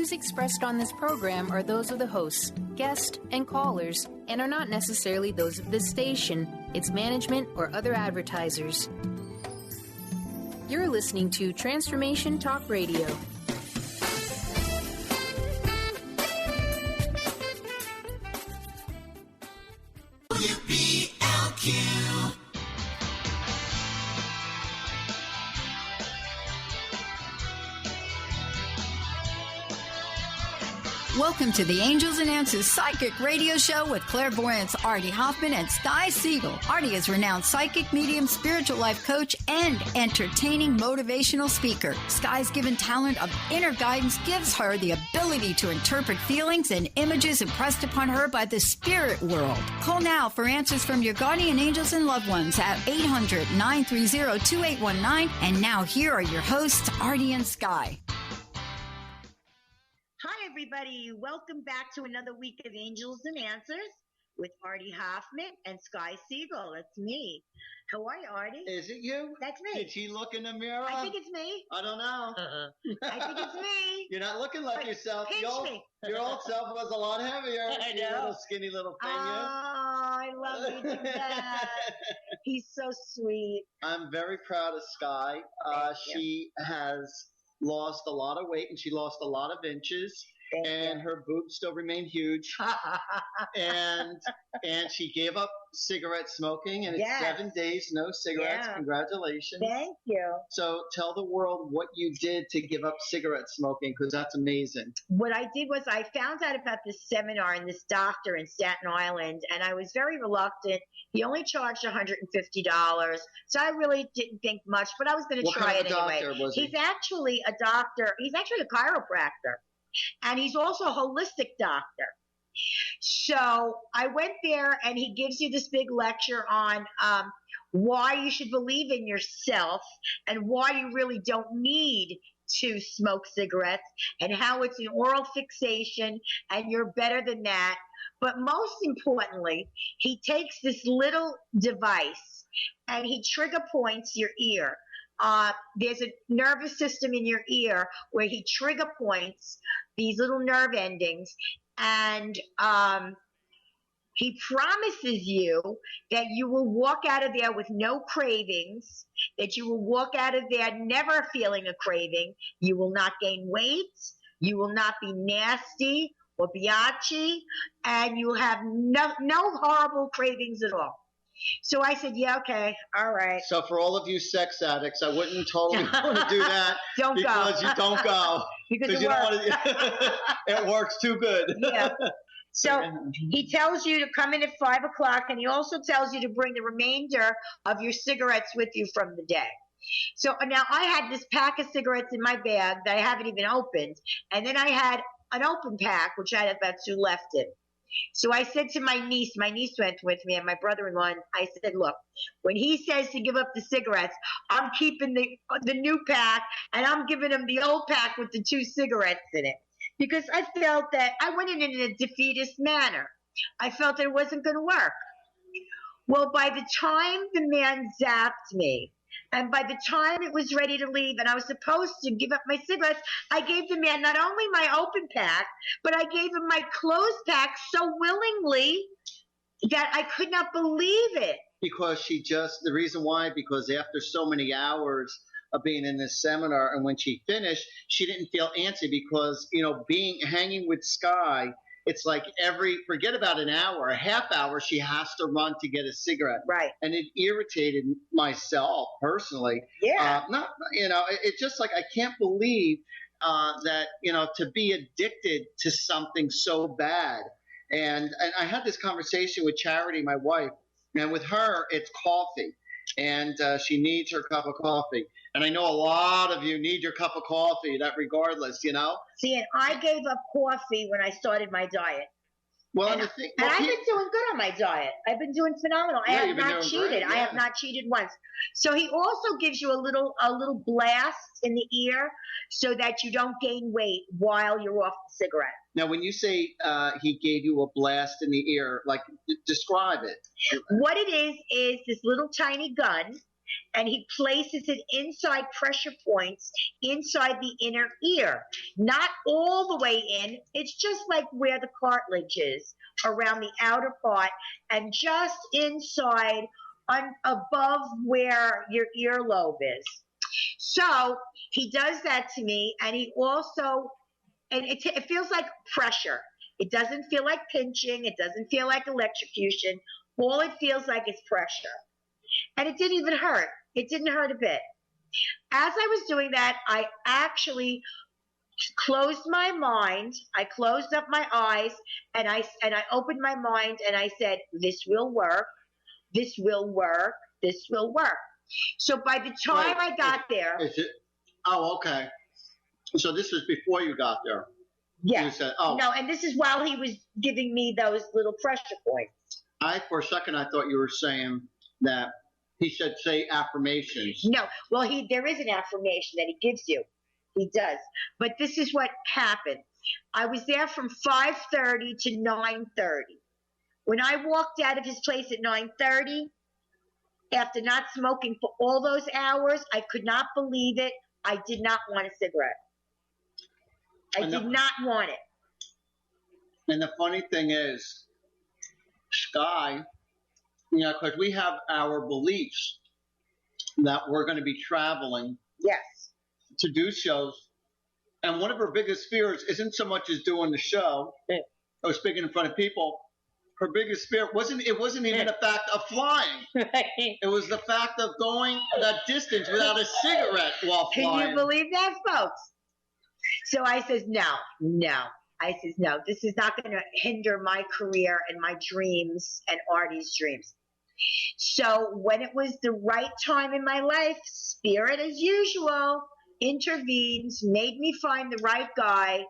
views expressed on this program are those of the hosts, guests, and callers, and are not necessarily those of this station, its management, or other advertisers. You're listening to Transformation Talk Radio. WBLQ. Welcome to the Angels and Answers Psychic Radio Show with clairvoyants Artie Hoffman and Sky Siegell. Artie is renowned psychic, medium, spiritual life coach, and entertaining motivational speaker. Sky's given talent of inner guidance gives her the ability to interpret feelings and images impressed upon her by the spirit world. Call now for answers from your guardian angels and loved ones at 800-930-2819. And now here are your hosts, Artie and Sky. Hi, everybody. Welcome back to another week of Angels and Answers with Artie Hoffman and Sky Siegell. It's me. How are you, Artie? Is it you? That's me. Did she look in the mirror? I think it's me. I don't know. I think it's me. You're not looking like yourself. Pinch me. Your old self was a lot heavier. I know. You little skinny little thing. I love you to death. He's so sweet. I'm very proud of Sky. She has lost a lot of weight and she lost a lot of inches. And her boobs still remain huge. and she gave up cigarette smoking, and it's 7 days, no cigarettes. Yeah. Congratulations. Thank you. So tell the world what you did to give up cigarette smoking, because that's amazing. What I did was I found out about this seminar and this doctor in Staten Island, and I was very reluctant. He only charged $150, so I really didn't think much, but I was going to try it anyway. Was he? He's actually a doctor. He's actually a chiropractor. And he's also a holistic doctor. So I went there, and he gives you this big lecture on why you should believe in yourself and why you really don't need to smoke cigarettes and how it's an oral fixation and you're better than that. But most importantly, he takes this little device and he trigger points your ear. There's a nervous system in your ear where he trigger points these little nerve endings, and he promises you that you will walk out of there with no cravings, that you will walk out of there never feeling a craving, you will not gain weight, you will not be nasty or biatchy, and you will have no horrible cravings at all. So I said, yeah, okay, all right. So for all of you sex addicts, I wouldn't totally want to do that. Don't because go. You don't go. because you don't want to. It works too good. Yeah. So he tells you to come in at 5 o'clock, and he also tells you to bring the remainder of your cigarettes with you from the day. So now I had this pack of cigarettes in my bag that I haven't even opened, and then I had an open pack, which I had about 2 left in. So I said to my niece went with me, and my brother-in-law, and I said, look, when he says to give up the cigarettes, I'm keeping the new pack, and I'm giving him the old pack with the 2 cigarettes in it. Because I felt that I went in a defeatist manner. I felt that it wasn't going to work. Well, by the time the man zapped me, and by the time it was ready to leave and I was supposed to give up my cigarettes, I gave the man not only my open pack, but I gave him my closed pack so willingly that I could not believe it. Because the reason why, because after so many hours of being in this seminar, and when she finished, she didn't feel antsy because, hanging with Sky, it's like forget about an hour, a half hour, she has to run to get a cigarette. Right. And it irritated myself personally. Yeah. It's just like, I can't believe that, to be addicted to something so bad. And I had this conversation with Charity, my wife, and with her, it's coffee. And she needs her cup of coffee. And I know a lot of you need your cup of coffee, that regardless, See, and I gave up coffee when I started my diet. Well, and I've been doing good on my diet. I've been doing phenomenal. I have not cheated. Great, yeah. I have not cheated once. So he also gives you a little blast in the ear so that you don't gain weight while you're off the cigarette. Now, when you say he gave you a blast in the ear, like describe it. What it is this little tiny gun, and he places it inside pressure points inside the inner ear. Not all the way in. It's just like where the cartilage is around the outer part and just inside above where your earlobe is. So he does that to me, and he also, and it feels like pressure. It doesn't feel like pinching. It doesn't feel like electrocution. All it feels like is pressure. And it didn't even hurt. It didn't hurt a bit. As I was doing that, I actually closed my mind. I closed up my eyes, and I opened my mind, and I said, this will work. This will work. This will work. So by the time I got there. Oh, okay. So this was before you got there. Yeah. You said, oh. No, and this is while he was giving me those little pressure points. For a second, I thought you were saying that he said, say affirmations. No. Well, there is an affirmation that he gives you. He does. But this is what happened. I was there from 5:30 to 9:30. When I walked out of his place at 9:30, after not smoking for all those hours, I could not believe it. I did not want a cigarette. I did not want it. And the funny thing is, Sky, because we have our beliefs that we're going to be traveling to do shows. And one of her biggest fears isn't so much as doing the show or speaking in front of people. Her biggest fear wasn't even the fact of flying. Right. It was the fact of going that distance without a cigarette while flying. Can you believe that, folks? So I says, no. I says, no, this is not going to hinder my career and my dreams and Artie's dreams. So when it was the right time in my life, Spirit, as usual, intervenes, made me find the right guy,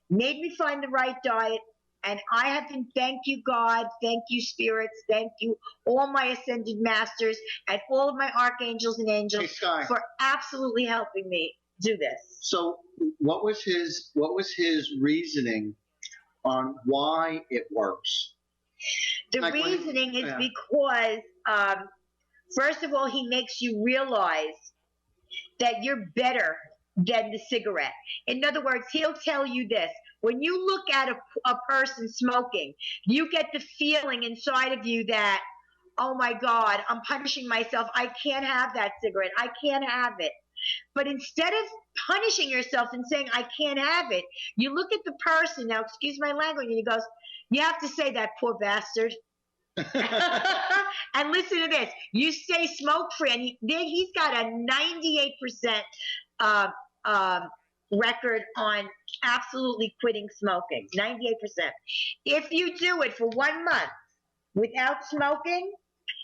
made me find the right diet. And I have been, thank you, God, thank you, spirits, thank you, all my ascended masters and all of my archangels and angels for absolutely helping me do this. So what was his reasoning on why it works? The reasoning is because, first of all, he makes you realize that you're better than the cigarette. In other words, he'll tell you this. When you look at a person smoking, you get the feeling inside of you that, oh my God, I'm punishing myself. I can't have that cigarette. I can't have it. But instead of punishing yourself and saying, I can't have it, you look at the person, now excuse my language, and he goes, you have to say that poor bastard. And listen to this. You stay smoke-free, and he's got a 98% record on absolutely quitting smoking, 98%. If you do it for 1 month without smoking,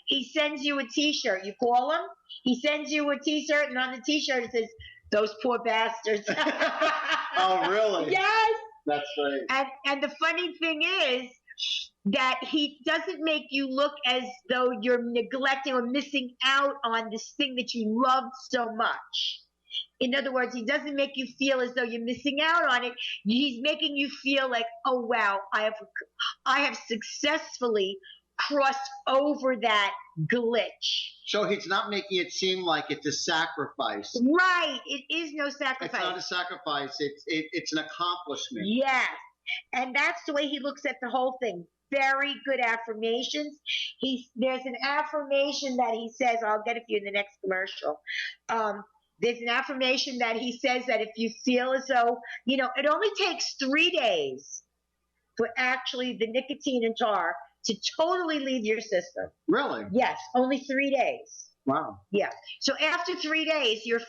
he sends you a T-shirt. You call him, he sends you a T-shirt, and on the T-shirt it says, those poor bastards. Oh, really? Yes. That's right. And the funny thing is that he doesn't make you look as though you're neglecting or missing out on this thing that you loved so much. In other words, he doesn't make you feel as though you're missing out on it. He's making you feel like, oh, wow, I have successfully crossed over that glitch. So he's not making it seem like it's a sacrifice. Right. It is no sacrifice. It's not a sacrifice. It's an accomplishment. Yes. And that's the way he looks at the whole thing. Very good affirmations. There's an affirmation that he says, I'll get it for you in the next commercial. There's an affirmation that he says that if you feel as though, it only takes 3 days for actually the nicotine and tar to totally leave your system. Really? Yes, only 3 days. Wow. Yeah. So after 3 days, you're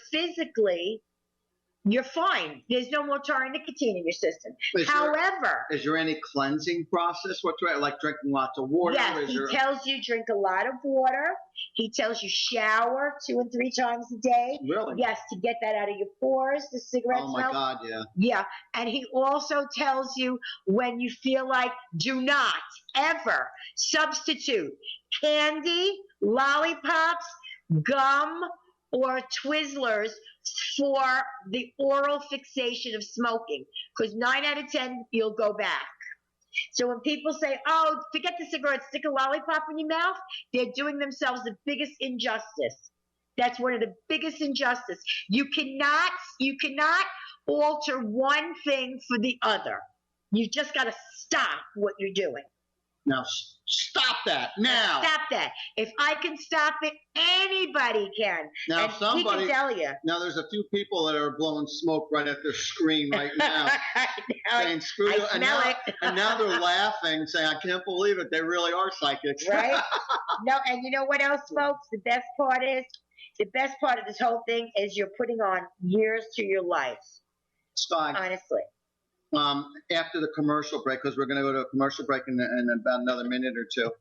fine. There's no more tar and nicotine in your system. However, is there any cleansing process? What's right? Like drinking lots of water? Yes, he tells you drink a lot of water. He tells you shower 2 and 3 times a day. Really? Yes, to get that out of your pores, the cigarette smell. Oh my God, yeah. Yeah, and he also tells you when you feel like do not ever substitute candy, lollipops, gum, or Twizzlers for the oral fixation of smoking, because 9 out of 10 you'll go back. So when people say, oh, forget the cigarette, stick a lollipop in your mouth, they're doing themselves the biggest injustice. That's one of the biggest injustices. You cannot alter one thing for the other. You just got to stop what you're doing. Now, stop that now. Stop that. If I can stop it, anybody can. Now, and somebody, he can tell you. Now, there's a few people that are blowing smoke right at their screen right now. Saying, screw you. And now they're laughing, saying, I can't believe it. They really are psychics. Right? No, and you know what else, folks? The best part of this whole thing is you're putting on years to your life. Scott. Honestly. After the commercial break, because we're going to go to a commercial break in about another minute or two.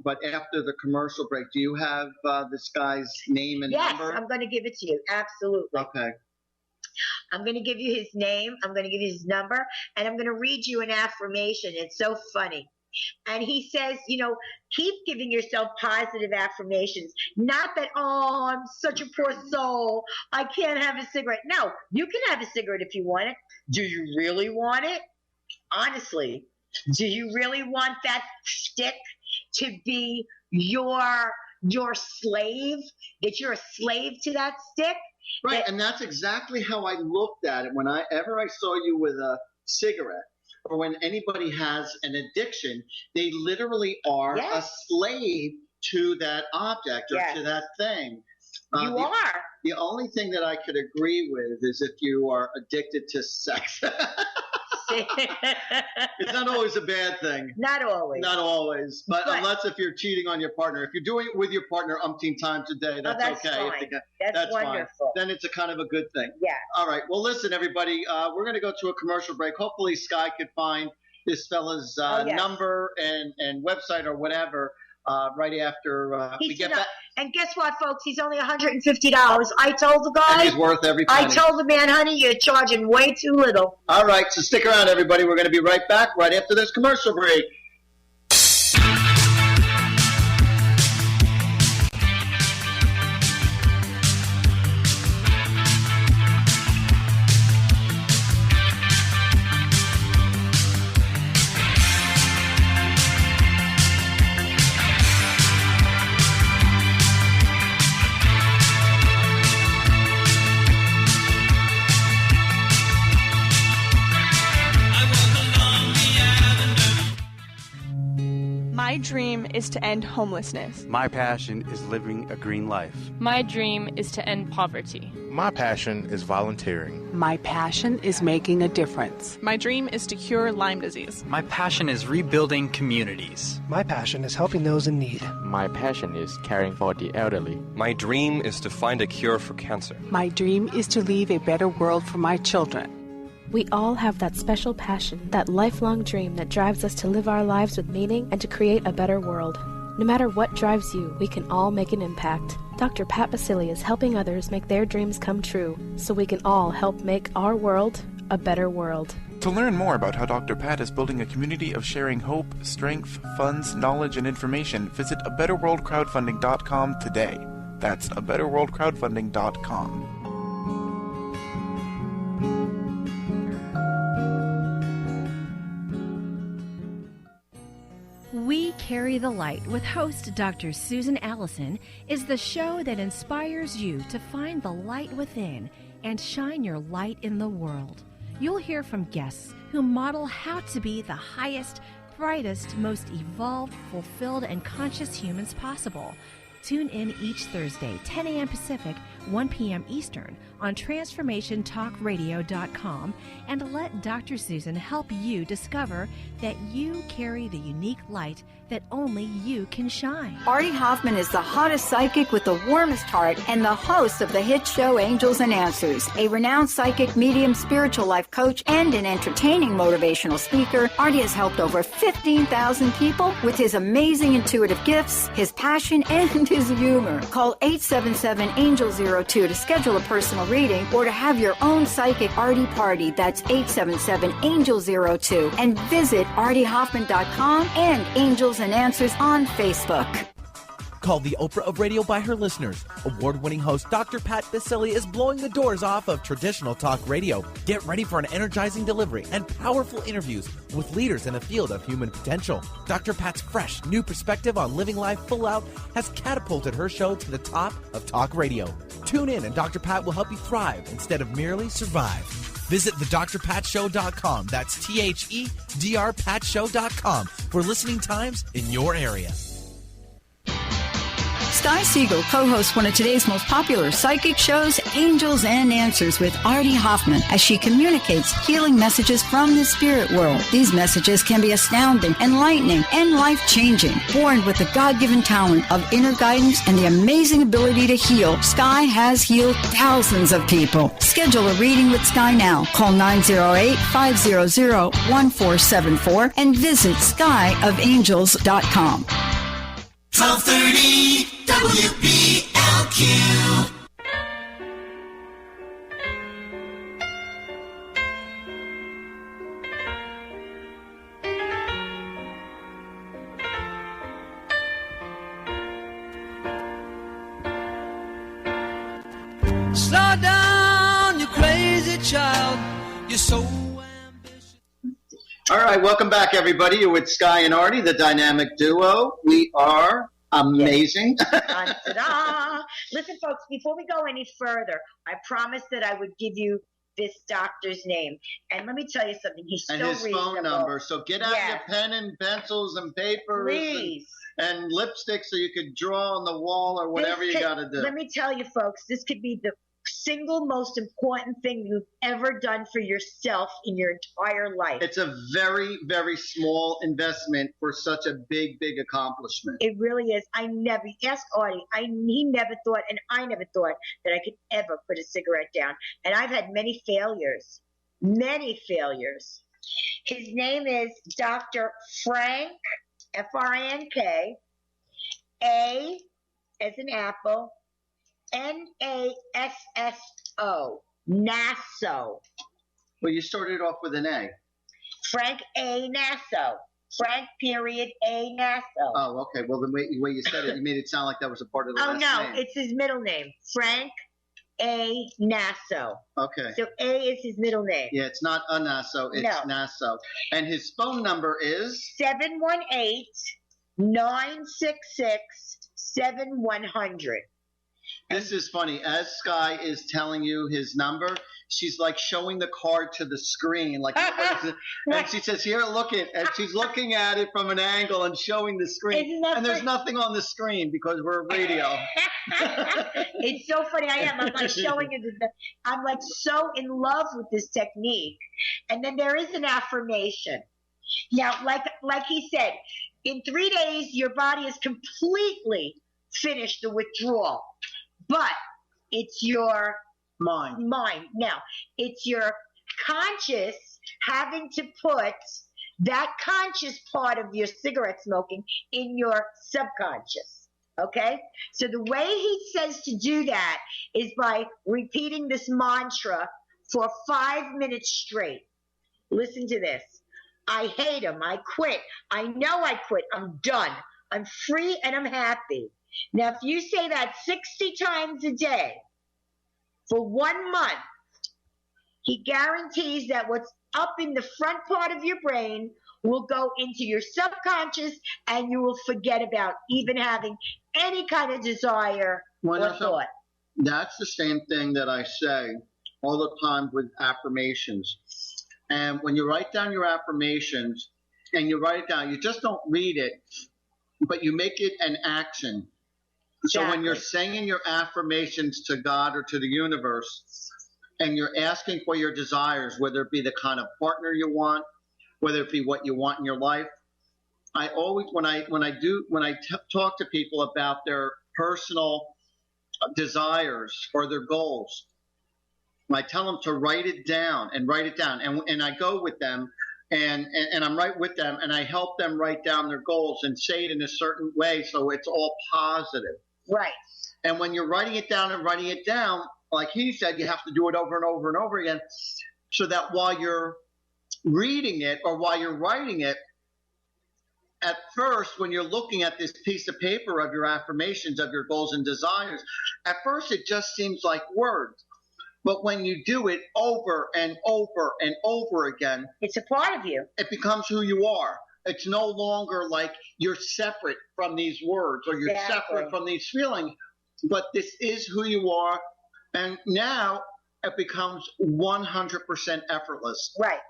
But after the commercial break, do you have this guy's name and number? Yes, I'm going to give it to you. Absolutely. Okay. I'm going to give you his name. I'm going to give you his number. And I'm going to read you an affirmation. It's so funny. And he says, keep giving yourself positive affirmations. Not that, oh, I'm such a poor soul. I can't have a cigarette. No, you can have a cigarette if you want it. Do you really want it? Honestly, do you really want that stick to be your slave? That you're a slave to that stick? Right, and that's exactly how I looked at it. Whenever I saw you with a cigarette, or when anybody has an addiction, they literally are a slave to that object or to that thing. You are. The only thing that I could agree with is if you are addicted to sex. It's not always a bad thing. Not always. Not always. But unless if you're cheating on your partner. If you're doing it with your partner umpteen times a day, that's okay. Fine. That's wonderful. Fine. Then it's a kind of a good thing. Yeah. All right. Well, listen, everybody. We're going to go to a commercial break. Hopefully Sky could find this fella's number and website or whatever right after we get back. And guess what, folks? He's only $150. I told the guy. And he's worth every penny. I told the man, honey, you're charging way too little. All right, so stick around, everybody. We're going to be right back right after this commercial break. My dream is to end homelessness. My passion is living a green life. My dream is to end poverty. My passion is volunteering. My passion is making a difference. My dream is to cure Lyme disease. My passion is rebuilding communities. My passion is helping those in need. My passion is caring for the elderly. My dream is to find a cure for cancer. My dream is to leave a better world for my children. We all have that special passion, that lifelong dream that drives us to live our lives with meaning and to create a better world. No matter what drives you, we can all make an impact. Dr. Pat Basili is helping others make their dreams come true, so we can all help make our world a better world. To learn more about how Dr. Pat is building a community of sharing hope, strength, funds, knowledge, and information, visit abetterworldcrowdfunding.com today. That's abetterworldcrowdfunding.com. We Carry the Light with host Dr. Susan Allison is the show that inspires you to find the light within and shine your light in the world. You'll hear from guests who model how to be the highest, brightest, most evolved, fulfilled, and conscious humans possible. Tune in each Thursday, 10 a.m. Pacific, 1 p.m. Eastern on TransformationTalkRadio.com and let Dr. Susan help you discover that you carry the unique light that only you can shine. Artie Hoffman is the hottest psychic with the warmest heart and the host of the hit show Angels and Answers. A renowned psychic, medium, spiritual life coach, and an entertaining motivational speaker, Artie has helped over 15,000 people with his amazing intuitive gifts, his passion, and his humor. Call 877-ANGEL-02 to schedule a personal reading or to have your own psychic Artie party. That's 877-ANGEL-02. And visit ArtieHoffman.com and Angels and Answers on Facebook. Called the Oprah of radio by her listeners, award-winning host Dr. Pat Baccili is blowing the doors off of traditional talk radio. Get ready for an energizing delivery and powerful interviews with leaders in the field of human potential. Dr. Pat's fresh, new perspective on living life full out has catapulted her show to the top of talk radio. Tune in and Dr. Pat will help you thrive instead of merely survive. Visit thedrpatshow.com. That's THEDRPatShow.com for listening times in your area. Sky Siegell co-hosts one of today's most popular psychic shows, Angels and Answers, with Artie Hoffman, as she communicates healing messages from the spirit world. These messages can be astounding, enlightening, and life-changing. Born with the God-given talent of inner guidance and the amazing ability to heal, Sky has healed thousands of people. Schedule a reading with Sky now. Call 908-500-1474 and visit skyofangels.com. 1230 WPLQ. Slow down, you crazy child. You're so... All right, welcome back, everybody. You're with Sky and Artie, the dynamic duo. We are amazing. Ta-da. Listen, folks, before we go any further, I promised that I would give you this doctor's name. And let me tell you something. He's and so his reasonable. phone number. So get out your pen and pencils and papers and lipstick so you could draw on the wall or whatever you got to do. Let me tell you, folks, this could be the single most important thing you've ever done for yourself in your entire life. It's a very, very small investment for such a big, big accomplishment. It really is. Ask Artie, he never thought, and I never thought that I could ever put a cigarette down. And I've had many failures. His name is Dr. Frank, F-R-A-N-K, A as in apple, N-A-S-S-O, Nasso. Well, you started off with an A. Frank A. Nasso. Frank period A. Nasso. Oh, okay. Well, the way you said it, you made it sound like that was a part of the last name. Oh, no. It's his middle name. Frank A. Nasso. Okay. So A is his middle name. Yeah, it's not a Nasso. It's Nasso. And his phone number is? 718-966-7100. This is funny. As Sky is telling you his number, she's like showing the card to the screen. Like, and she says, here, look it. And she's looking at it from an angle and showing the screen. And there's nothing on the screen because we're radio. It's so funny. I'm like showing it. I'm like so in love with this technique. And then there is an affirmation. Now, like he said, in 3 days, your body is completely finished the withdrawal. But it's your mind. Now, it's your conscious having to put that conscious part of your cigarette smoking in your subconscious. Okay? So the way he says to do that is by repeating this mantra for 5 minutes straight. Listen to this. I hate him. I quit. I know I quit. I'm done. I'm free and I'm happy. Now, if you say that 60 times a day for 1 month, he guarantees that what's up in the front part of your brain will go into your subconscious and you will forget about even having any kind of desire or thought. That's the same thing that I say all the time with affirmations. And when you write down your affirmations and you write it down, you just don't read it, but you make it an action. So when you're saying your affirmations to God or to the universe and you're asking for your desires, whether it be the kind of partner you want, whether it be what you want in your life, I always, when I talk to people about their personal desires or their goals, I tell them to write it down. And I go with them and I'm right with them and I help them write down their goals and say it in a certain way so it's all positive. Right. And when you're writing it down, like he said, you have to do it over and over and over again so that while you're reading it or while you're writing it, at first, when you're looking at this piece of paper of your affirmations, of your goals and desires, at first it just seems like words. But when you do it over and over and over again, it's a part of you. It becomes who you are. It's no longer like you're separate from these words or you're separate from these feelings, but this is who you are. And now it becomes 100% effortless. Right.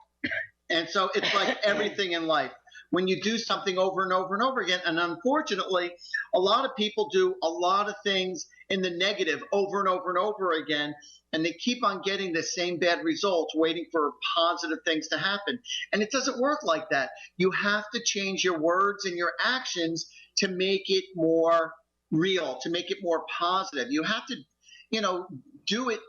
And so it's like everything in life. When you do something over and over and over again, and unfortunately, a lot of people do a lot of things in the negative over and over and over again, and they keep on getting the same bad results, waiting for positive things to happen. And it doesn't work like that. You have to change your words and your actions to make it more real, to make it more positive. You have to, do it,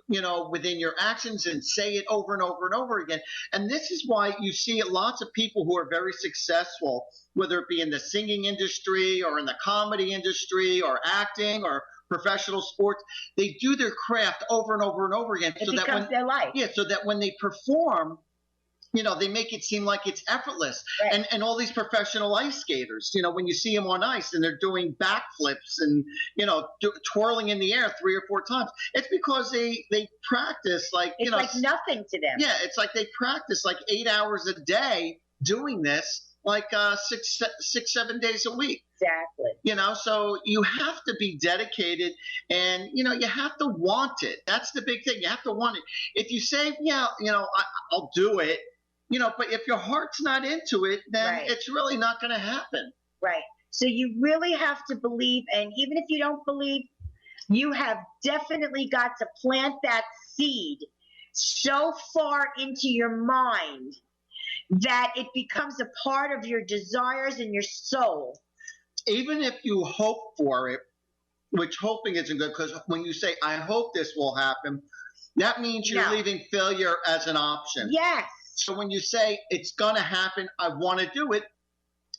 within your actions and say it over and over and over again. And this is why you see lots of people who are very successful, whether it be in the singing industry or in the comedy industry or acting or professional sports, they do their craft over and over and over again. It becomes their life. Yeah, so that when they perform, they make it seem like it's effortless. Right. And all these professional ice skaters, when you see them on ice and they're doing backflips and, twirling in the air 3 or 4 times, it's because they practice it's like nothing to them. Yeah, it's like they practice like 8 hours a day doing this, like 6-7 days a week. Exactly. So you have to be dedicated and, you have to want it. That's the big thing. You have to want it. If you say, I'll do it, but if your heart's not into it, then it's really not going to happen. Right. So you really have to believe, and even if you don't believe, you have definitely got to plant that seed so far into your mind that it becomes a part of your desires and your soul. Even if you hope for it, which hoping isn't good, because when you say, I hope this will happen, that means you're leaving failure as an option. Yes. So when you say it's going to happen, I want to do it,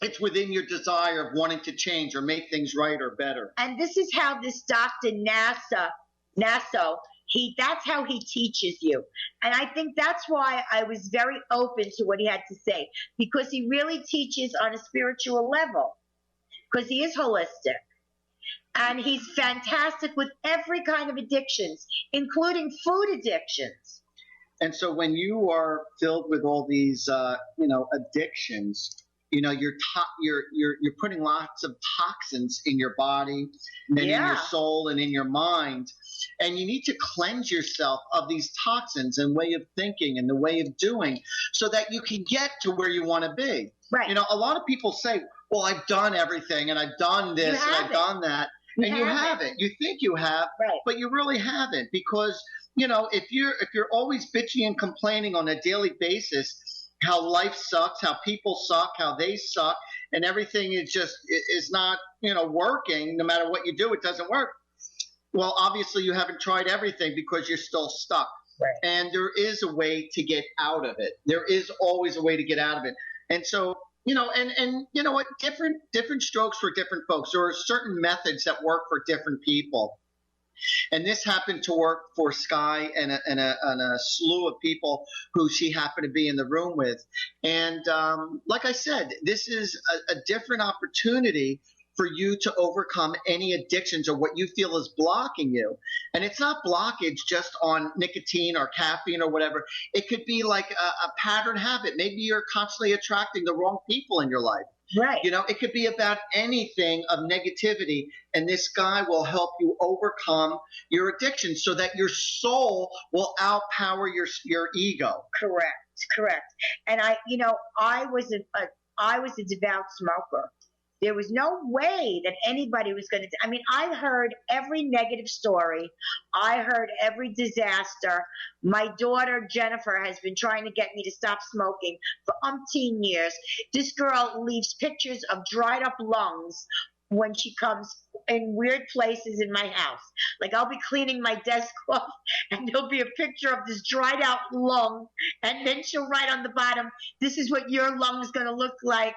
it's within your desire of wanting to change or make things right or better. And this is how this Dr. Nasso, that's how he teaches you. And I think that's why I was very open to what he had to say, because he really teaches on a spiritual level, because he is holistic. And he's fantastic with every kind of addictions, including food addictions. And so when you are filled with all these, addictions, you're putting lots of toxins in your body and in your soul and in your mind. And you need to cleanse yourself of these toxins and way of thinking and the way of doing so that you can get to where you want to be. Right. A lot of people say, well, I've done everything and I've done this and I've done that. And you haven't. You think you have, but you really haven't, because if you're always bitching and complaining on a daily basis how life sucks, how people suck, how they suck, and everything is not working, no matter what you do, it doesn't work. Well, obviously you haven't tried everything because you're still stuck. Right. And there is a way to get out of it. There is always a way to get out of it. And so and you know what? Different strokes for different folks. There are certain methods that work for different people. And this happened to work for Sky and a slew of people who she happened to be in the room with. And like I said, this is a different opportunity for you to overcome any addictions or what you feel is blocking you. And it's not blockage just on nicotine or caffeine or whatever. It could be like a pattern habit. Maybe you're constantly attracting the wrong people in your life. Right. It could be about anything of negativity, and this guy will help you overcome your addiction so that your soul will outpower your ego. Correct. And I was a devout smoker. There was no way that anybody was going to. I mean, I heard every negative story. I heard every disaster. My daughter, Jennifer, has been trying to get me to stop smoking for umpteen years. This girl leaves pictures of dried up lungs when she comes in weird places in my house. Like, I'll be cleaning my desk off and there'll be a picture of this dried out lung. And then she'll write on the bottom, "This is what your lung is going to look like."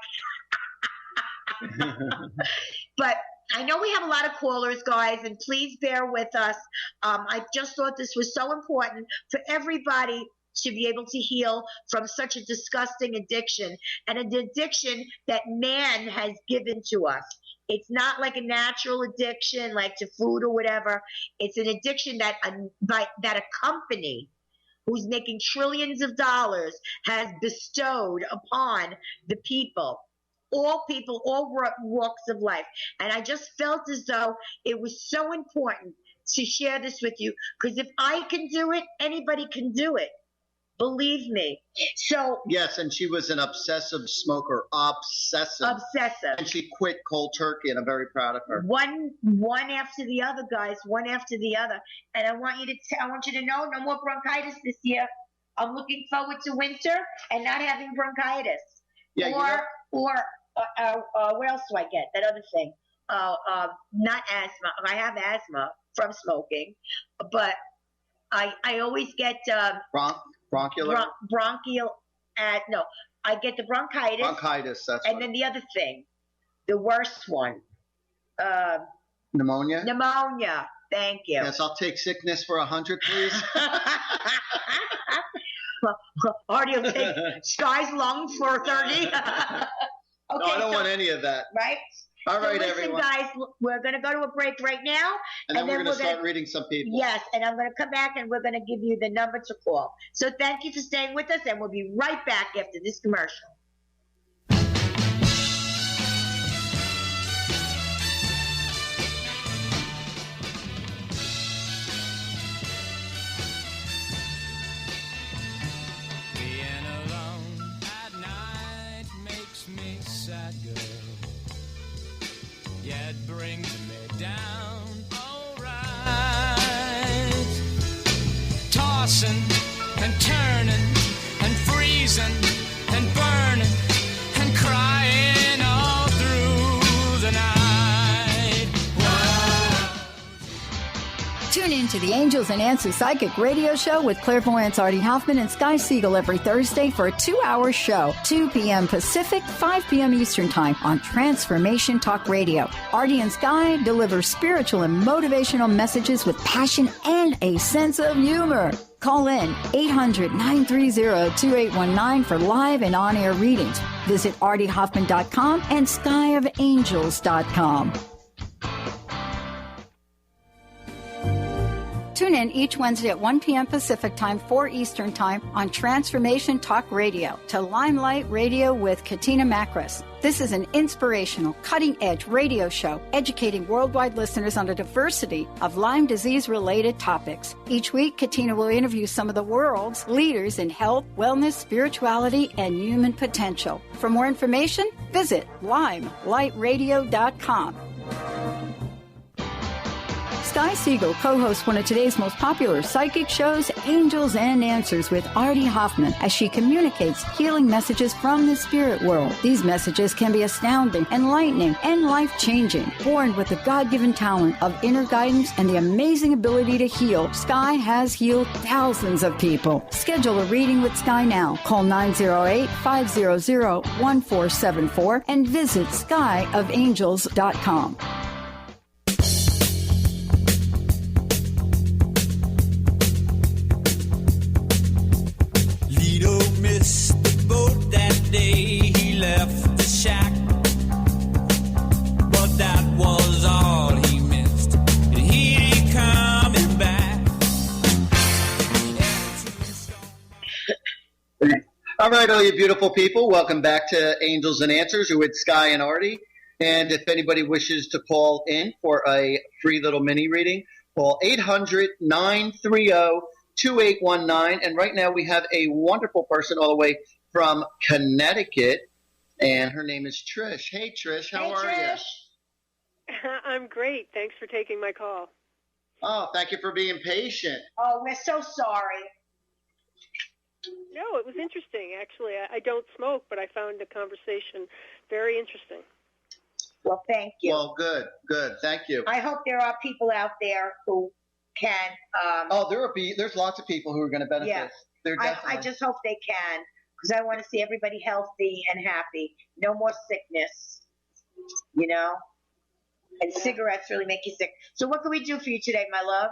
But I know we have a lot of callers, guys, and please bear with us. I just thought this was so important for everybody to be able to heal from such a disgusting addiction, and an addiction that man has given to us. It's not like a natural addiction, like to food or whatever. It's an addiction that a company who's making trillions of dollars has bestowed upon the people, all walks of life. And I just felt as though it was so important to share this with you, because if I can do it, anybody can do it. Believe me. So yes, and she was an obsessive smoker. Obsessive. And she quit cold turkey, and I'm very proud of her. One after the other, guys. One after the other. And I want you to know, no more bronchitis this year. I'm looking forward to winter and not having bronchitis. Yeah, what else do I get? That other thing. Not asthma. I have asthma from smoking, but I always get bronchial. No, I get the bronchitis. That's and then the other thing, the worst one. Pneumonia. Thank you. Yes, I'll take sickness for 100, please. Artie will take Sky's lungs for 30. Okay, no, I don't want any of that. Right? All right, listen, everyone. Guys, we're going to go to a break right now. And then we're going to start reading some people. Yes, and I'm going to come back and we're going to give you the number to call. So thank you for staying with us, and we'll be right back after this commercial. Being alone at night makes me sad, girl. Yet brings me down alright. Tossing and turning and freezing and burning and crying all through the night. Whoa. Tune in to the Angels and Answers Psychic Radio Show with clairvoyants Artie Hoffman and Sky Siegell every Thursday for a 2-hour show, 2 p.m. Pacific, 5 p.m. Eastern Time on Transformation Talk Radio. Artie and Sky deliver spiritual and motivational messages with passion and a sense of humor. Call in 800-930-2819 for live and on-air readings. Visit artiehoffman.com and skyofangels.com. Tune in each Wednesday at 1 p.m. Pacific Time, 4 Eastern Time on Transformation Talk Radio to Limelight Radio with Katina Makris. This is an inspirational, cutting-edge radio show educating worldwide listeners on a diversity of Lyme disease-related topics. Each week, Katina will interview some of the world's leaders in health, wellness, spirituality, and human potential. For more information, visit limelightradio.com. Sky Siegell co-hosts one of today's most popular psychic shows, Angels and Answers with Artie Hoffman, as she communicates healing messages from the spirit world. These messages can be astounding, enlightening, and life-changing. Born with the God-given talent of inner guidance and the amazing ability to heal, Sky has healed thousands of people. Schedule a reading with Sky now. Call 908-500-1474 and visit skyofangels.com. Missed the boat that day, he left the shack, but that was all he missed, and he ain't coming back. All right, all you beautiful people, welcome back to Angels and Answers. You're with Sky and Artie, and if anybody wishes to call in for a free little mini reading, call 800-930-2819. And right now we have a wonderful person all the way from Connecticut, and her name is Trish. Hey, Trish, how are you? I'm great. Thanks for taking my call. Oh, thank you for being patient. Oh, we're so sorry. No, it was interesting, actually. I don't smoke, but I found the conversation very interesting. Well, thank you. Well, good. Thank you. I hope there are people out there who can. There's lots of people who are going to benefit. Yeah. I just hope they can, because I want to see everybody healthy and happy. No more sickness, And cigarettes really make you sick. So what can we do for you today, my love?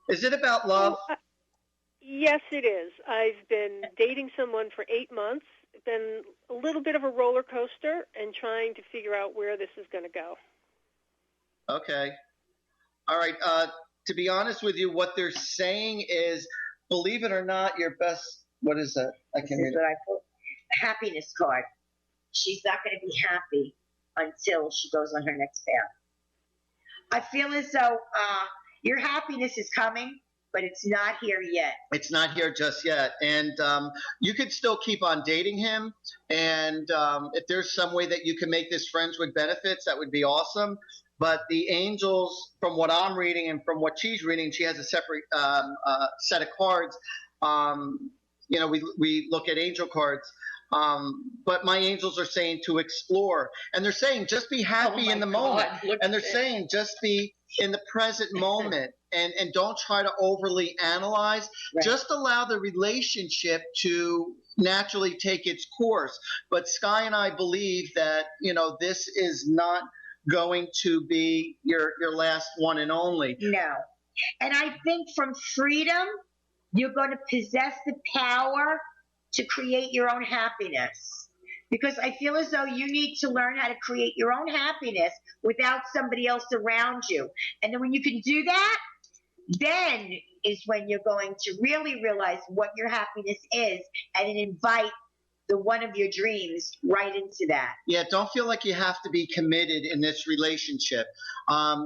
Is it about love? Yes, it is. I've been dating someone for 8 months. It's been a little bit of a roller coaster and trying to figure out where this is going to go. Okay. All right. To be honest with you, what they're saying is, believe it or not, your best. What is that? I can't read it. Happiness card. She's not going to be happy until she goes on her next path. I feel as though your happiness is coming, but it's not here yet. It's not here just yet. And you could still keep on dating him. And if there's some way that you can make this friends with benefits, that would be awesome. But the angels, from what I'm reading and from what she's reading, she has a separate set of cards. We look at angel cards. But my angels are saying to explore. And they're saying just be happy in the moment. And they're saying just be in the present moment. And don't try to overly analyze. Right. Just allow the relationship to naturally take its course. But Sky and I believe that, this is not going to be your last one and only. No. And I think from freedom, you're going to possess the power to create your own happiness. Because I feel as though you need to learn how to create your own happiness without somebody else around you. And then when you can do that, then is when you're going to really realize what your happiness is and then invite the one of your dreams right into that. Yeah, don't feel like you have to be committed in this relationship.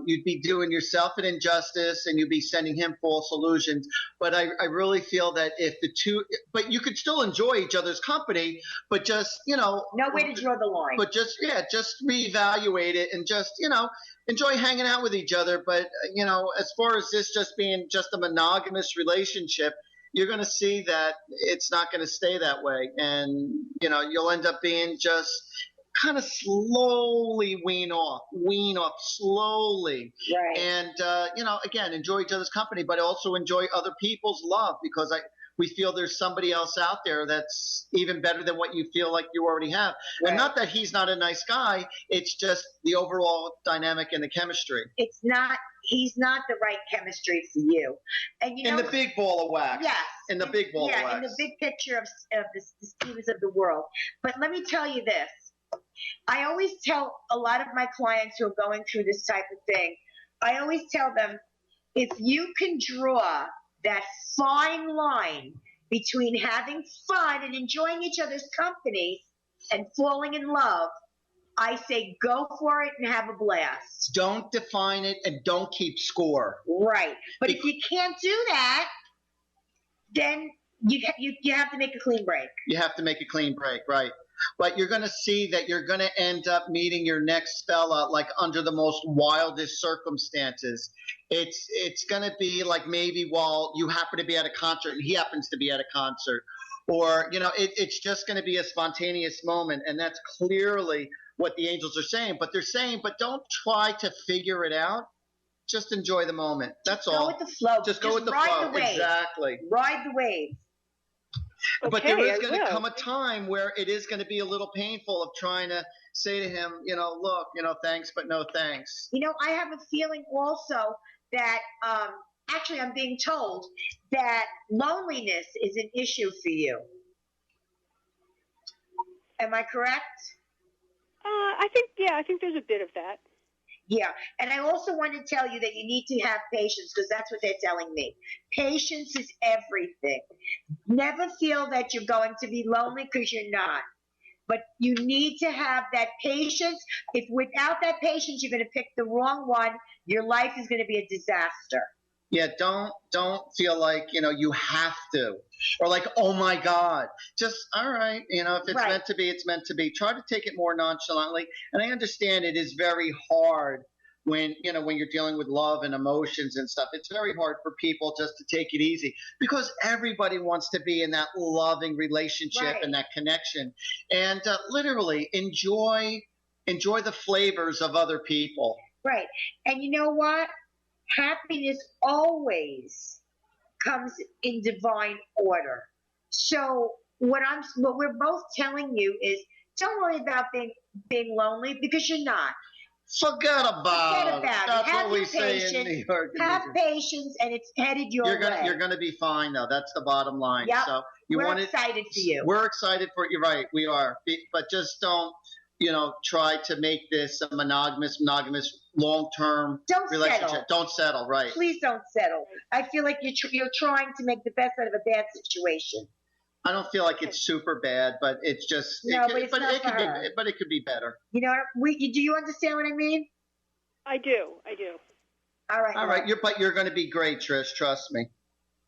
You'd be doing yourself an injustice and you'd be sending him false illusions. But I really feel that if the two, but you could still enjoy each other's company, but just, no way to draw the line. But just reevaluate it and just, enjoy hanging out with each other. But, as far as this just being just a monogamous relationship, you're going to see that it's not going to stay that way. And, you'll end up being just kind of slowly wean off slowly. Right. And, again, enjoy each other's company, but also enjoy other people's love because we feel there's somebody else out there that's even better than what you feel like you already have. Right. And not that he's not a nice guy. It's just the overall dynamic and the chemistry. He's not the right chemistry for you. And in the big ball of wax. Yes. In the big ball of wax. Yeah, in the big picture of the schemes of the world. But let me tell you this. I always tell a lot of my clients who are going through this type of thing, I always tell them, if you can draw that fine line between having fun and enjoying each other's company and falling in love, I say go for it and have a blast. Don't define it and don't keep score. Right. But if you can't do that, then you have to make a clean break. You have to make a clean break, right. But you're going to see that you're going to end up meeting your next fella like under the most wildest circumstances. It's going to be like maybe while you happen to be at a concert and he happens to be at a concert. Or, it's just going to be a spontaneous moment. And that's clearly what the angels are saying. But they're saying, but don't try to figure it out. Just enjoy the moment. That's all. Go with the flow. Just go with the flow. Ride the wave. Exactly. Ride the wave. Okay, but there is going to come a time where it is going to be a little painful of trying to say to him, look, thanks, but no thanks. I have a feeling also that actually I'm being told that loneliness is an issue for you. Am I correct? I think there's a bit of that. Yeah, and I also want to tell you that you need to have patience because that's what they're telling me. Patience is everything. Never feel that you're going to be lonely because you're not. But you need to have that patience. If without that patience you're going to pick the wrong one, your life is going to be a disaster. Yeah, don't feel like, you have to. Or like, oh my God. Just, all right, if it's meant to be, it's meant to be. Try to take it more nonchalantly. And I understand it is very hard when you're dealing with love and emotions and stuff. It's very hard for people just to take it easy because everybody wants to be in that loving relationship and that connection. And literally enjoy the flavors of other people. Right. And you know what? Happiness always comes in divine order. So what we're both telling you is don't worry about being lonely because you're not. Forget about it. That's Have what we your say in patience. New York. Have patience, and it's headed your way. You're gonna be fine, though. That's the bottom line. Yep. So We're excited for you. We're excited for you. Right, we are. But just don't, try to make this a monogamous, long-term relationship. Settle. Don't settle. Right. Please don't settle. I feel like you're trying to make the best out of a bad situation. I don't feel like it's super bad, but it's just. It could be better. Do you understand what I mean? I do. All right. All right. You're going to be great, Trish. Trust me.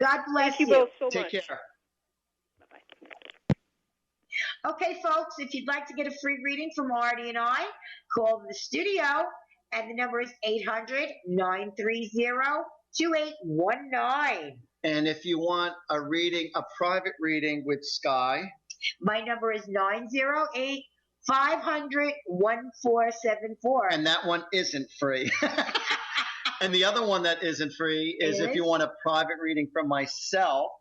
God bless you. both so much. Take care. Bye-bye. Okay, folks, if you'd like to get a free reading from Artie and I, call the studio, and the number is 800-930-2819. And if you want a private reading with Sky, my number is 908-500-1474. And that one isn't free. And the other one that isn't free is if you want a private reading from myself,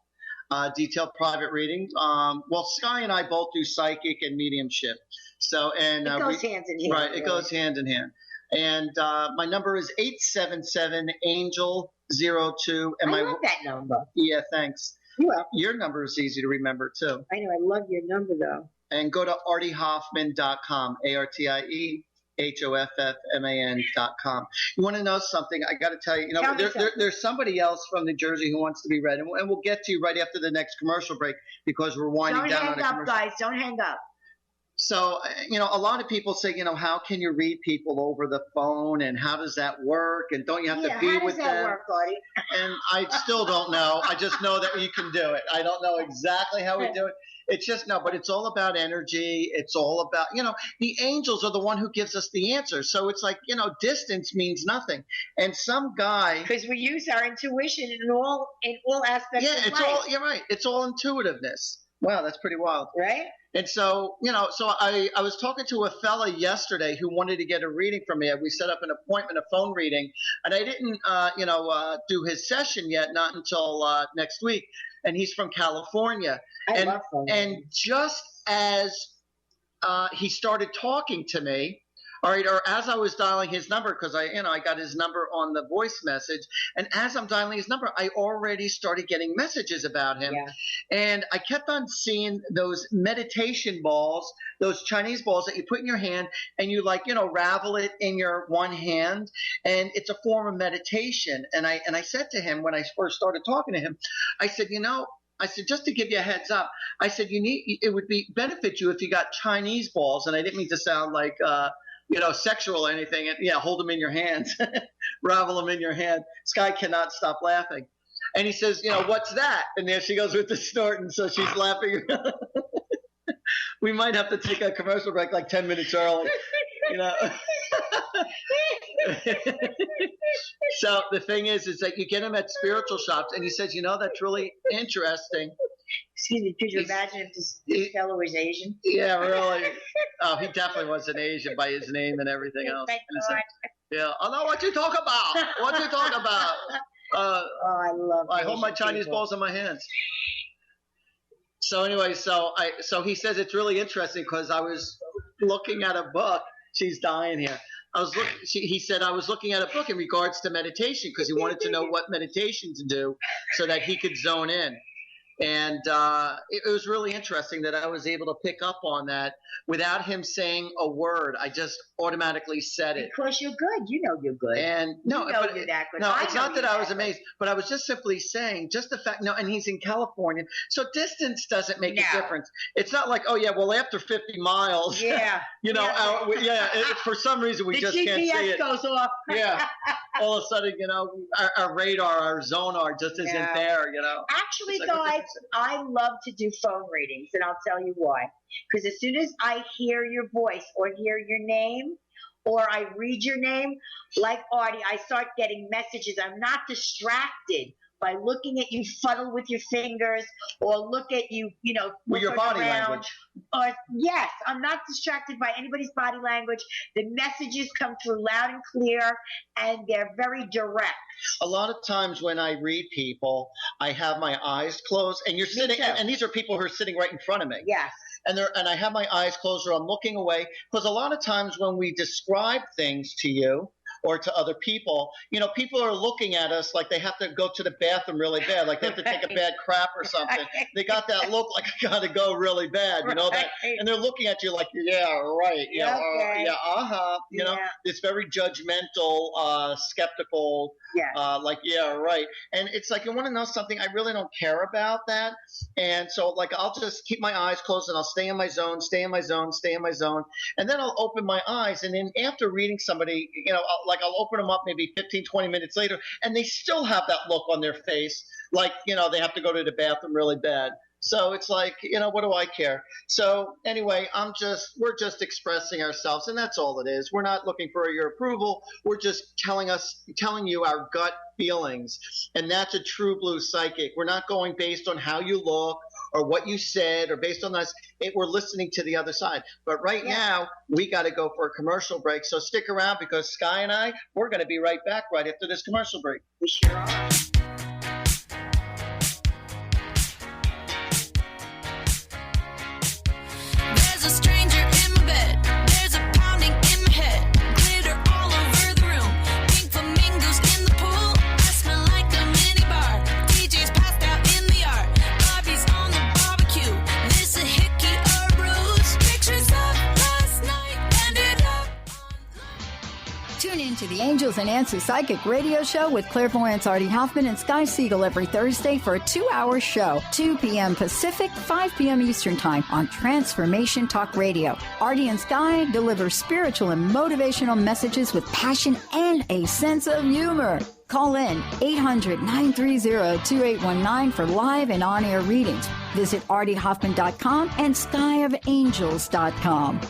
detailed private reading. Sky and I both do psychic and mediumship. So, and it goes hand in hand. Right, it goes hand in hand. And my number is 877-ANGEL-02. And I love that number. Yeah, thanks. Yeah. Your number is easy to remember, too. I know. I love your number, though. And go to ArtieHoffman.com, ArtieHoffman.com. You want to know something? I got to tell you, there's somebody else from New Jersey who wants to be read, and we'll get to you right after the next commercial break because we're winding down on a commercial. Don't hang up, guys. Don't hang up. So, a lot of people say, how can you read people over the phone, and how does that work? And don't you have to be with them? How does that work, Artie? And I still don't know. I just know that you can do it. I don't know exactly how we do it. It's just but it's all about energy. It's all about, the angels are the one who gives us the answer. So it's like, distance means nothing. And some guy. Because we use our intuition in all aspects of life. You're right. It's all intuitiveness. Wow, that's pretty wild. Right? And so, I was talking to a fella yesterday who wanted to get a reading from me. We set up an appointment, a phone reading, and I didn't, do his session yet, not until next week. And he's from California. I love phone reading. And just as he started talking to me, all right, or as I was dialing his number, because I got his number on the voice message, and as I'm dialing his number, I already started getting messages about him. Yeah. And I kept on seeing those meditation balls, those Chinese balls that you put in your hand, and you ravel it in your one hand, and it's a form of meditation. And I said to him when I first started talking to him, I said, just to give you a heads up, I said, it would benefit you if you got Chinese balls. And I didn't mean to sound like, sexual or anything. And, hold them in your hands, ravel them in your hand. Sky cannot stop laughing. And he says, what's that? And there she goes with the snort. And so she's laughing. We might have to take a commercial break like 10 minutes early. So the thing is that you get him at spiritual shops, and he says, that's really interesting. Excuse me, could you imagine if this fellow was Asian? Yeah, really. Oh, he definitely was an Asian by his name and everything else. Thank God. Yeah, I know what you talk about. What you talk about? I love. I hold my Chinese balls in my hands. So anyway, so he says it's really interesting because I was looking at a book. She's dying here. He said I was looking at a book in regards to meditation because he wanted to know what meditation to do so that he could zone in. And it was really interesting that I was able to pick up on that without him saying a word. I just automatically said it. Because you're good. You're good. And you're that good. No, it's not that I was amazed, but I was just simply saying, just the fact. No, and he's in California, so distance doesn't make a difference. It's not like, after 50 miles, yeah, for some reason we just can't see it. The GPS goes off. Yeah, all of a sudden, our radar, our sonar just isn't there. Actually, guys, I love to do phone readings, and I'll tell you why. Because as soon as I hear your voice or hear your name or I read your name, like Artie, I start getting messages. I'm not distracted by looking at you fuddle with your fingers or look at you, with your body language. Yes, I'm not distracted by anybody's body language. The messages come through loud and clear, and they're very direct. A lot of times when I read people, I have my eyes closed, and you're sitting, and these are people who are sitting right in front of me. Yes. and I have my eyes closed or I'm looking away, because a lot of times when we describe things to you or to other people, people are looking at us like they have to go to the bathroom really bad, like they have to take a bad crap or something. They got that look like I got to go really bad, that, and they're looking at you like, yeah, right, it's very judgmental, skeptical, like, yeah, right. And it's like, you want to know something? I really don't care about that. And so, like, I'll just keep my eyes closed and I'll stay in my zone. And then I'll open my eyes. And then after reading somebody, I'll open them up maybe 15, 20 minutes later, and they still have that look on their face, like, they have to go to the bathroom really bad. So it's like, what do I care? So anyway, we're just expressing ourselves, and that's all it is. We're not looking for your approval. We're just telling you our gut feelings, and that's a true blue psychic. We're not going based on how you look or what you said or based on us. We're listening to the other side. But right now, we got to go for a commercial break. So stick around, because Sky and I, we're going to be right back right after this commercial break. We sure are. There's a stranger in my bed. There's a pounding in my head. Glitter all over the room. Pink flamingos in the pool. I smell like a mini bar. DJ's passed out in the yard. Bobby's on the barbecue. This a hickey or ruse. Pictures of last night ended up. Tune in to the Angels and Answers Psychic Radio Show with clairvoyants Artie Hoffman and Sky Siegell every Thursday for a 2-hour show, 2 p.m. Pacific, 5 p.m. Eastern Time on Transformation Talk Radio. Artie and Sky deliver spiritual and motivational messages with passion and a sense of humor. Call in 800-930-2819 for live and on-air readings. Visit artiehoffman.com and skyofangels.com.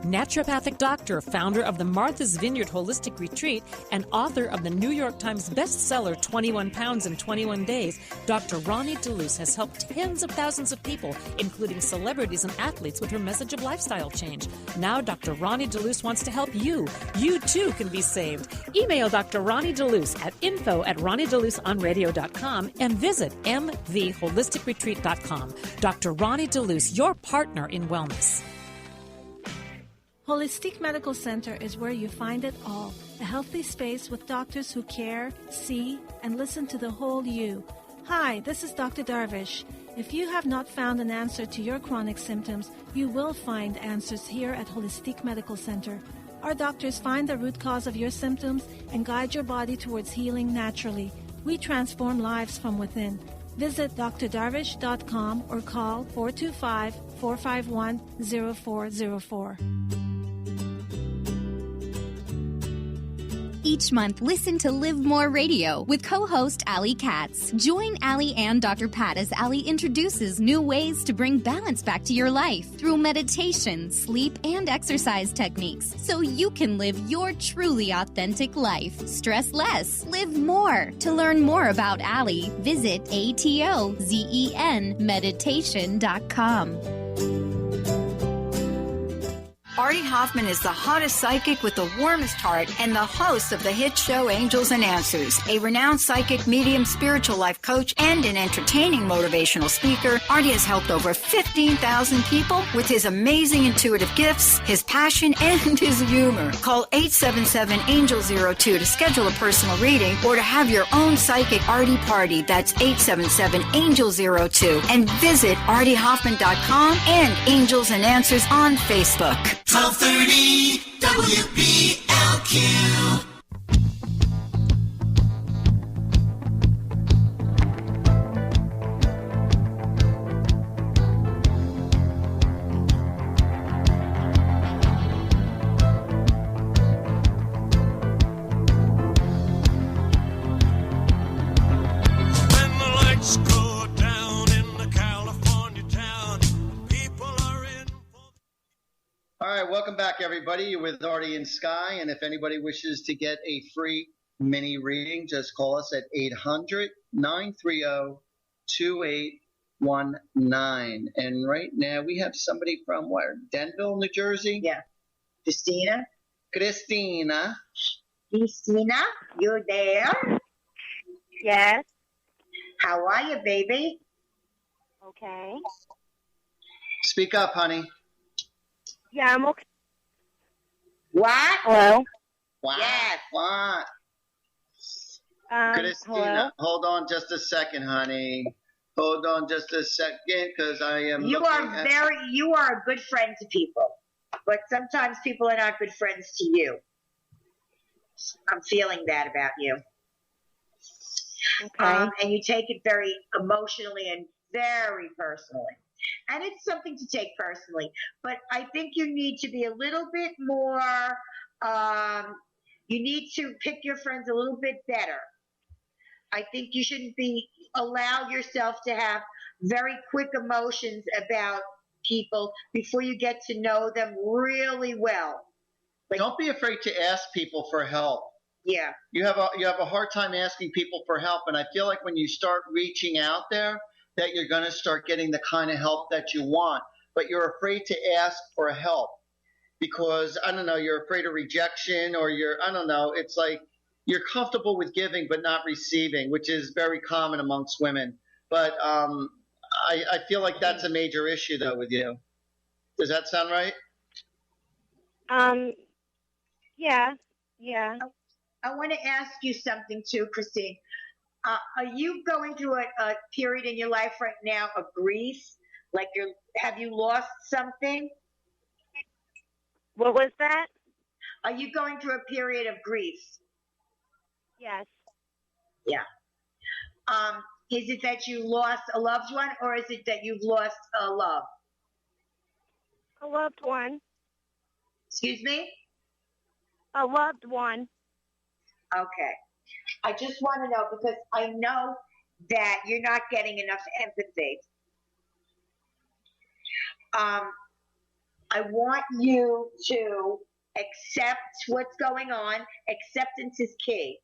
Naturopathic doctor, founder of the Martha's Vineyard Holistic Retreat, and author of the New York Times bestseller 21 Pounds in 21 Days, Dr. Ronnie DeLuce has helped tens of thousands of people, including celebrities and athletes, with her message of lifestyle change. Now Dr. Ronnie DeLuce wants to help you. You too can be saved. Email Dr. Ronnie DeLuce at info@ronniedeluceonradio.com and visit mtheholisticretreat.com. Dr. Ronnie DeLuce, your partner in wellness. Holistic Medical Center is where you find it all. A healthy space with doctors who care, see, and listen to the whole you. Hi, this is Dr. Darvish. If you have not found an answer to your chronic symptoms, you will find answers here at Holistic Medical Center. Our doctors find the root cause of your symptoms and guide your body towards healing naturally. We transform lives from within. Visit drdarvish.com or call 425-451-0404. Each month, listen to Live More Radio with co-host Allie Katz. Join Allie and Dr. Pat as Allie introduces new ways to bring balance back to your life through meditation, sleep, and exercise techniques so you can live your truly authentic life. Stress less, live more. To learn more about Allie, visit atozenmeditation.com. Artie Hoffman is the hottest psychic with the warmest heart and the host of the hit show Angels and Answers. A renowned psychic, medium, spiritual life coach, and an entertaining motivational speaker, Artie has helped over 15,000 people with his amazing intuitive gifts, his passion, and his humor. Call 877-ANGEL-02 to schedule a personal reading or to have your own psychic Artie party. That's 877-ANGEL-02. And visit artiehoffman.com and Angels and Answers on Facebook. 1230 WBLQ. When the lights go down in the California town, people are in. All right, welcome back, everybody. You're with Artie and Sky, and if anybody wishes to get a free mini reading, just call us at 800-930-2819. And right now we have somebody from where? Denville, New Jersey? Yeah. Christina, you there? Yes. How are you, baby? Okay. Speak up, honey. Yeah, I'm okay. What? Hello? What? Yes. What? Christina, hello? hold on just a second, honey. Hold on just a second, because I am You are a good friend to people, but sometimes people are not good friends to you. I'm feeling that about you. Okay. And you take it very emotionally and very personally. And it's something to take personally. But I think you need to be a little bit more, you need to pick your friends a little bit better. I think you shouldn't allow yourself to have very quick emotions about people before you get to know them really well. Don't be afraid to ask people for help. Yeah. You have a hard time asking people for help, and I feel like when you start reaching out there, that you're going to start getting the kind of help that you want. But you're afraid to ask for help because, I don't know, you're afraid of rejection, or I don't know, it's like you're comfortable with giving but not receiving, which is very common amongst women. But I feel like that's a major issue, though, with you. Does that sound right? Yeah. I want to ask you something too, Christine. Are you going through a period in your life right now of grief? Like have you lost something? What was that? Are you going through a period of grief? Yes. Yeah. Is it that you lost a loved one, or is it that you've lost a love? A loved one. Excuse me? A loved one. Okay. I just want to know, because I know that you're not getting enough empathy. I want you to accept what's going on. Acceptance is key.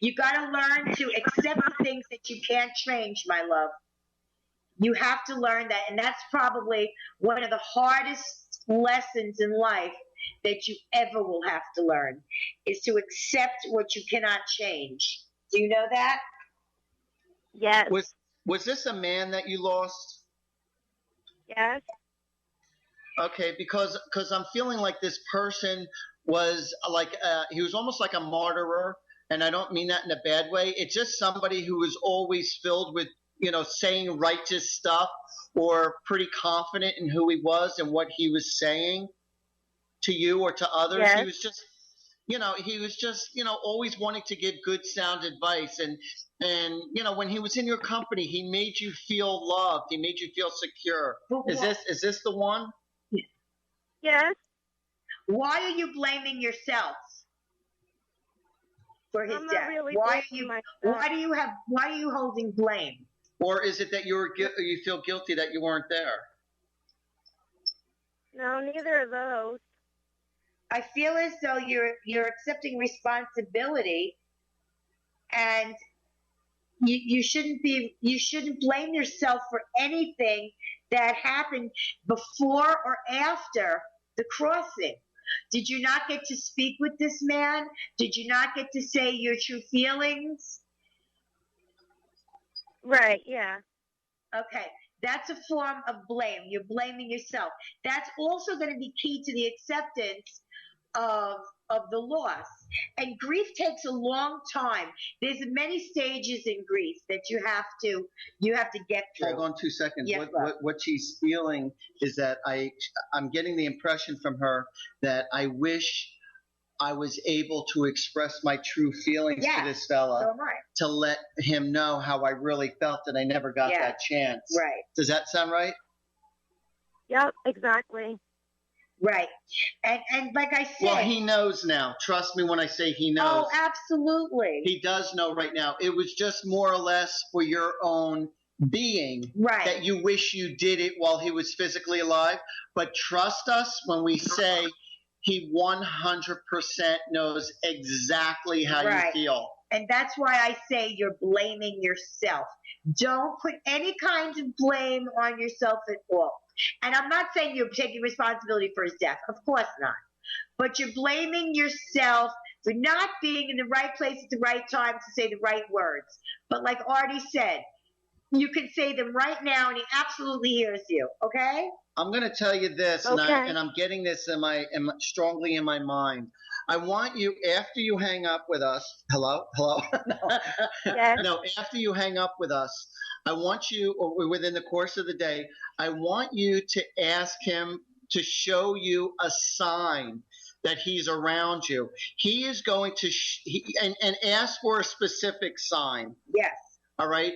You got to learn to accept the things that you can't change, my love. You have to learn that, and that's probably one of the hardest lessons in life that you ever will have to learn, is to accept what you cannot change. Do you know that? Yes. Was this a man that you lost? Yes. Okay, because I'm feeling like this person was like he was almost like a martyr, and I don't mean that in a bad way. It's just somebody who was always filled with, saying righteous stuff, or pretty confident in who he was and what he was saying to you or to others. Yes. He was just always wanting to give good sound advice, and when he was in your company, he made you feel loved, he made you feel secure. Is this the one? Yes. Why are you blaming yourself for his death? Really why are you holding blame? Or is it that you feel guilty that you weren't there? No, neither of those. I feel as though you're accepting responsibility, and you shouldn't blame yourself for anything that happened before or after the crossing. Did you not get to speak with this man? Did you not get to say your true feelings? Right, yeah. Okay, that's a form of blame. You're blaming yourself. That's also going to be key to the acceptance of the loss. And grief takes a long time. There's many stages in grief that you have to get through. Hold on 2 seconds. Yes, what she's feeling is that I'm getting the impression from her that I wish I was able to express my true feelings to this fella, so am I. to let him know how I really felt, and I never got that chance. Right. Does that sound right? Yep, exactly. Right. And like I said... Well, he knows now. Trust me when I say he knows. Oh, absolutely. He does know right now. It was just more or less for your own being, right, that you wish you did it while he was physically alive. But trust us when we say he 100% knows exactly how you feel. And that's why I say you're blaming yourself. Don't put any kind of blame on yourself at all. And I'm not saying you're taking responsibility for his death. Of course not. But you're blaming yourself for not being in the right place at the right time to say the right words. But like Artie said, You can say them right now, and he absolutely hears you. Okay? I'm going to tell you this, Okay. and I'm getting this strongly in my mind. I want you, after you hang up with us, hello? Yes. No, after you hang up with us, I want you, or within the course of the day, I want you to ask him to show you a sign that he's around you. He is going to, and ask for a specific sign. Yes. All right?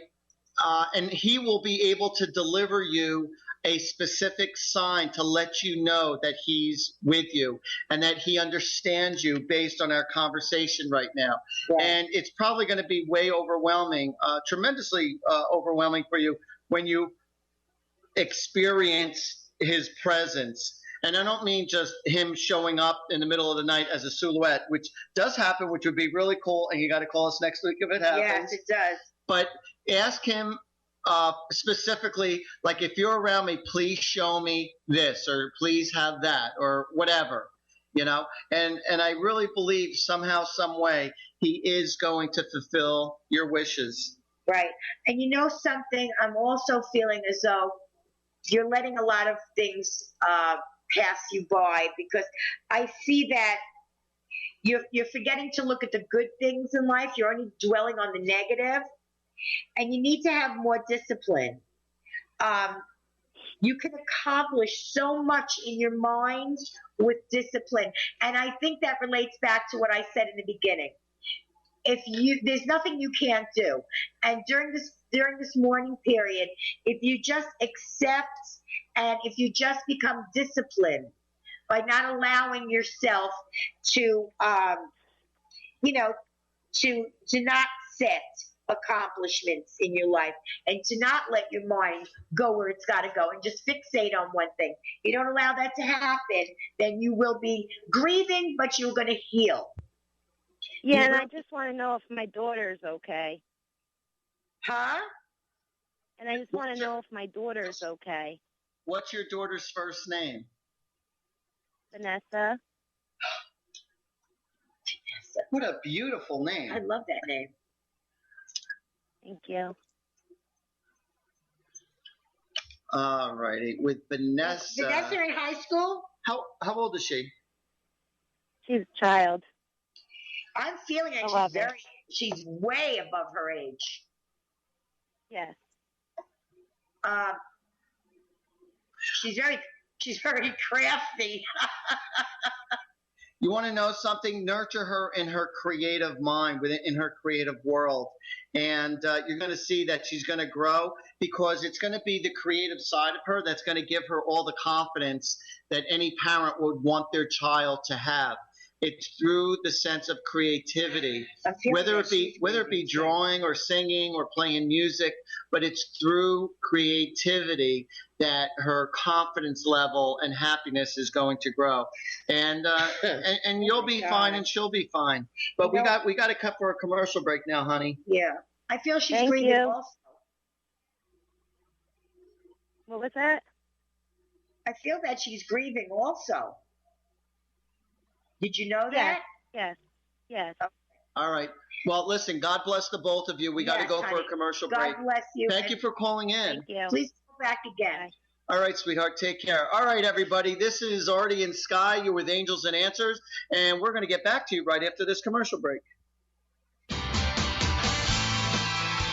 And he will be able to deliver you a specific sign to let you know that he's with you and that he understands you based on our conversation right now. Right. And it's probably going to be way overwhelming, tremendously overwhelming for you when you experience his presence. And I don't mean just him showing up in the middle of the night as a silhouette, which does happen, which would be really cool. And you got to call us next week if it happens. Yes, it does. But ask him specifically, like, if you're around me, please show me this, or please have that, or whatever, you know. And I really believe somehow, some way, he is going to fulfill your wishes. Right. And you know something? I'm also feeling as though you're letting a lot of things pass you by, because I see that you're forgetting to look at the good things in life. You're only dwelling on the negative. And you need to have more discipline. You can accomplish so much in your mind with discipline. And I think that relates back to what I said in the beginning. There's nothing you can't do. And during this mourning period, if you just accept and if you just become disciplined by not allowing yourself to, to not set accomplishments in your life and to not let your mind go where it's got to go and just fixate on one thing. You don't allow that to happen, then you will be grieving, but you're going to heal. Yeah, and I just want to know if my daughter's okay. Huh? And I just want to know if my daughter's okay. What's your daughter's first name? Vanessa. What a beautiful name. I love that name. Thank you. All righty. With Vanessa. Vanessa in high school? How old is she? She's a child. I'm feeling like she's way above her age. Yes. She's very crafty. You want to know something? Nurture her in her creative mind, in her creative world. And you're going to see that she's going to grow, because it's going to be the creative side of her that's going to give her all the confidence that any parent would want their child to have. It's through the sense of creativity, whether it be drawing or singing or playing music, but it's through creativity that her confidence level and happiness is going to grow. And and you'll be fine, and she'll be fine. But we got to cut for a commercial break now, honey. Yeah. I feel she's Thank grieving you. also. What was that? I feel that she's grieving also. Did you know that? Yes. All right. Well, listen, God bless the both of you. We got to go for a commercial break. God bless you. Thank you for calling in. Thank you. Please call back again. All right, sweetheart. Take care. All right, everybody. This is Artie and Sky. You're with Angels and Answers, and we're going to get back to you right after this commercial break.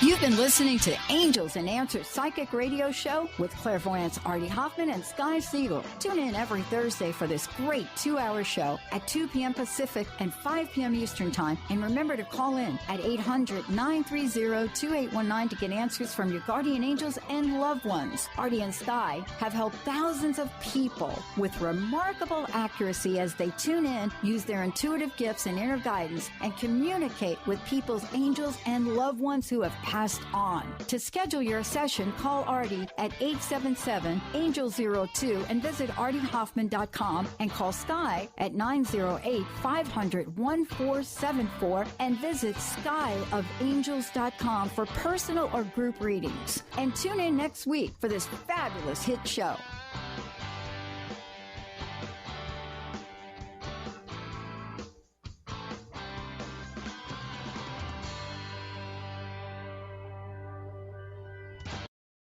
You've been listening to Angels and Answers Psychic Radio Show with clairvoyants Artie Hoffman and Sky Siegell. Tune in every Thursday for this great 2-hour show at 2 p.m. Pacific and 5 p.m. Eastern Time. And remember to call in at 800-930-2819 to get answers from your guardian angels and loved ones. Artie and Sky have helped thousands of people with remarkable accuracy as they tune in, use their intuitive gifts and inner guidance, and communicate with people's angels and loved ones who have passed on. To schedule your session, call Artie at 877-ANGEL-02 and visit artiehoffman.com, and call Sky at 908-500-1474 and visit skyofangels.com for personal or group readings. And tune in next week for this fabulous hit show.